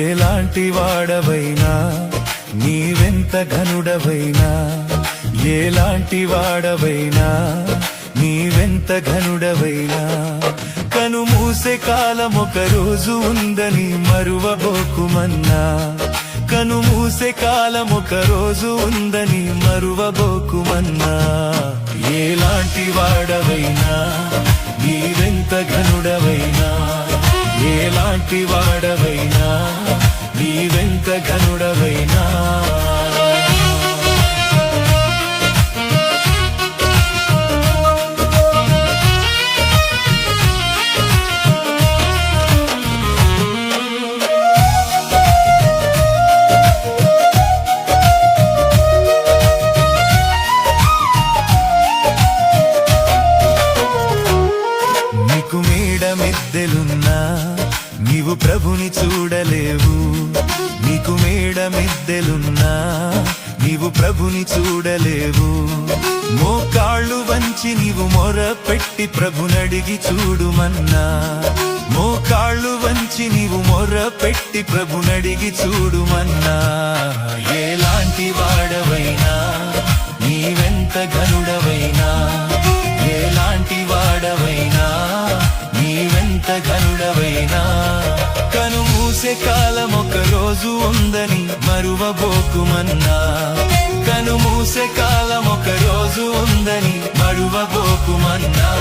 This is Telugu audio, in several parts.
ఎలాంటి వాడవైనా నీవెంత ఘనుడవైనా, ఎలాంటి వాడవైనా నీవెంత ఘనుడవైనా, కను మూసే కాలం ఒక రోజు ఉందని మరువబోకుమన్నా, కను మూసే కాలం ఒక రోజు ఉందని మరువబోకుమన్నా. ఎలాంటి వాడవైనా నీవెంత ఘనుడవైనా, ఎలాంటి వాడవైనా నీవెంత ఘనుడవైనా. నీకు మేడ మిద్దెలున్నా నీవు ప్రభుని చూడలేవు, నీకు మేడ మిద్దెలున్నా నీవు ప్రభుని చూడలేవు. మోకాళ్ళు వంచి నీవు మొర పెట్టి ప్రభునడిగి చూడుమన్నా, మోకాళ్ళు వంచి నీవు మొర పెట్టి ప్రభునడిగి చూడుమన్నా. ఎలాంటి వాడవైనా నీవెంత ఘనుడవైనా, ఎలాంటి వాడవైనా నీవెంత ఘనుడవైనా, కను మూసే కాలం ఒక రోజు ఉందని మరువబోకుమన్నా, కను మూసే కాలం ఒక రోజు ఉందని మరువబోకుమన్నా.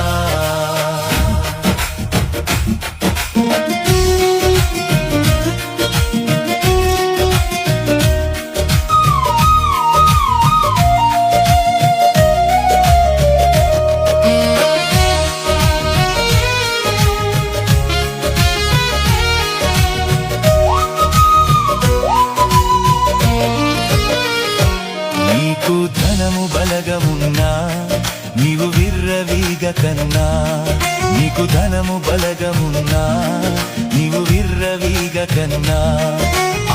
నీకు ధనము బలగమున్నా నీవు విర్రవీగ కన్నా, నీకు ధనము బలగమున్నా నీవు విర్రవీగ కన్నా.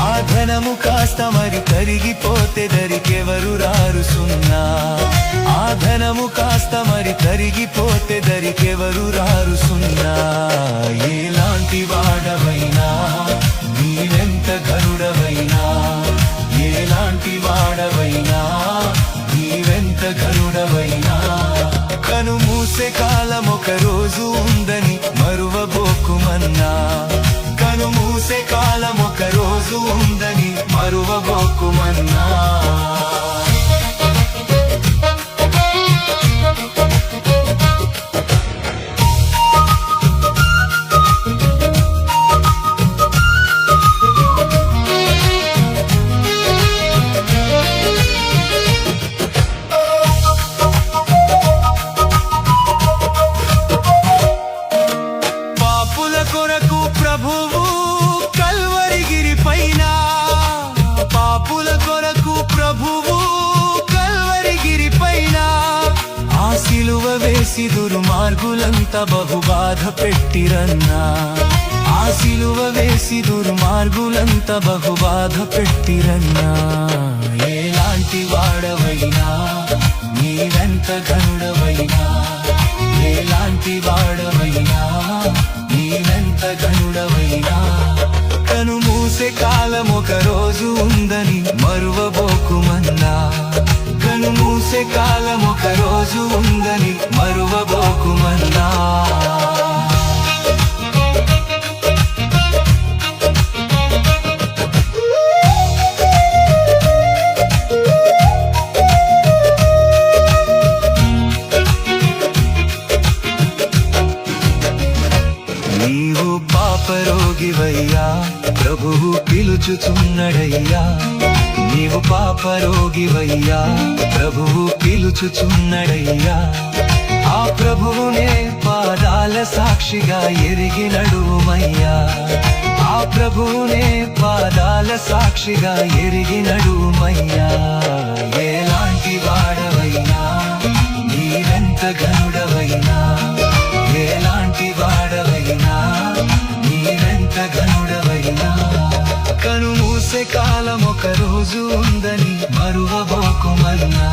ఆ ధనము కాస్త మరి కరిగిపోతే దరికెవరు రారు సున్నా, ఆ ధనము కాస్త మరి కరిగిపోతే దరికెవరు రారు సున్నా. ఎలాంటి వాడవైనా నీవెంత ఘనుడవైనా, ఎలాంటి వాడవైనా నీవెంత ఘనుడవైనా, కను మూసే కాలం ఒక రోజు ఉందని మరువబోకుమన్నా, కను మూసే కాలం ఒక రోజు ఉందని మరువబోకుమన్నా. కొరకు ప్రభువు కల్వరిగిరి పైన, పాపుల కొరకు ప్రభువు కల్వరిగిరి పైన, ఆ సిలువ వేసి దుర్మార్గులంతా బహుబాధ పెట్టిరన్నా, ఆ సిలువ వేసి దుర్మార్గులంతా బహుబాధ పెట్టిరన్నా. ఎలాంటి వాడవైనా నీవెంత ఘనుడవైనా, ఎలాంటి వాడవైనా నీవెంత ఘనుడవైనా, కను మూసే కాలం ఒక రోజు ఉందని మరువబోకుమన్నా, కను మూసే కాలం ఒక రోజు ఉందని మరువబోకుమన్నా. నీవు పాపరోగివయ్యా ప్రభువు పిలుచుచున్నడయ్యా, నీ నీవు పాపరోగివయ్యా, ప్రభువు పిలుచుచున్నడయ్యా. ఆ ప్రభువునే పాదాల సాక్షిగా ఎరిగి నడుమయ్యా. ఆ ప్రభువునే పాదాల సాక్షిగా ఎరిగి నడుమయ్యా. ఎలాంటి వాడవైనా, నీవెంత ఘనుడవైనా, ఎలాంటి వాడవైనా, నీవెంత ఘనుడవైనా. కను మూసే కాలం ఒక రోజు ఉందని మరువబోకుమన్నా.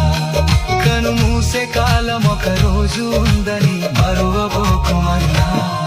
కను మూసే కాలం ఒక రోజు ఉందని మరువబోకుమన్నా.